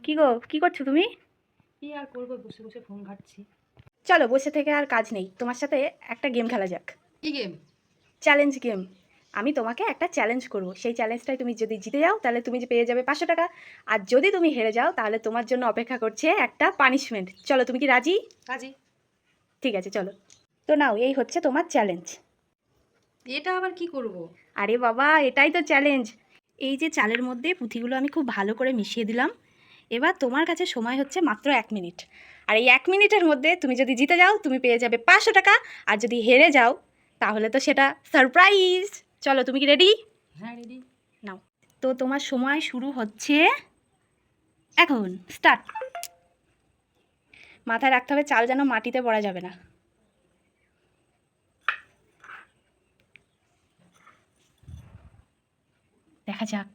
কি গো, কি করছো তুমি? কি আর করবো, বসে বসে ফোন ঘাটছি। চলো, বসে থেকে আর কাজ নেই, তোমার সাথে একটা গেম খেলা যাক। কি গেম? Challenge game. আমি তোমাকে একটা চ্যালেঞ্জ করব, সেই চ্যালেঞ্জটাই তুমি যদি জিতে যাও তাহলে তুমি যে পেয়ে যাবে 500 টাকা। আর যদি তুমি হেরে যাও তাহলে তোমার জন্য অপেক্ষা করছে একটা পানিশমেন্ট। চলো, তুমি কি রাজি? কাজী। ঠিক আছে, চলো। তো নাও, এই হচ্ছে তোমার চ্যালেঞ্জ। এটা আবার কি করব? আরে বাবা, এটাই তো চ্যালেঞ্জ। এই যে চালের মধ্যে পুঁথিগুলো আমি খুব ভালো করে মিশিয়ে দিলাম। এবার তোমার কাছে সময় হচ্ছে মাত্র 1 মিনিট। আর এই 1 মিনিটের মধ্যে তুমি যদি জিতে যাও তুমি পেয়ে যাবে 500 টাকা। আর যদি হেরে যাও তাহলে তো সেটা সারপ্রাইজ। চলো, তুমি কি রেডি? হ্যাঁ, রেডি। নাও। তো তোমার সময় শুরু হচ্ছে এখন। স্টার্ট। মাথায় রাখতে হবে চাল যেন মাটিতে পড়া যাবে না। দেখা যাক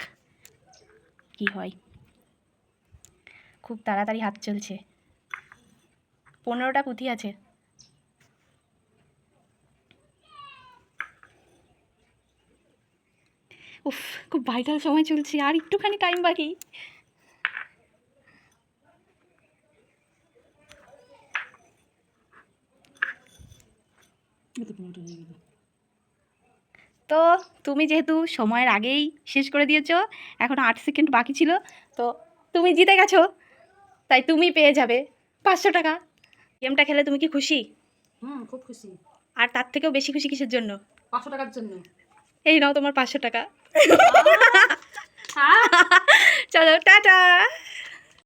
কি হয়। খুব তাড়াতাড়ি হাত চলছে। 15টা পুঁথি আছে। উফ, খুব ভাইটাল সময় চলছে, আর একটুখানি টাইম বাকি। তো তুমি যেহেতু সময়ের আগেই শেষ করে দিয়েছো, এখন 8 সেকেন্ড বাকি ছিল, তো তুমি জিতে গেছো। তাই তুমি পেয়ে যাবে 500 টাকা। গেমটা খেলে তুমি কি খুশি? খুব খুশি। আর তার থেকেও বেশি খুশি কিসের জন্য? 500 টাকার জন্য। এই নাও তোমার 500 টাকা। আহ! চলো, টাটা।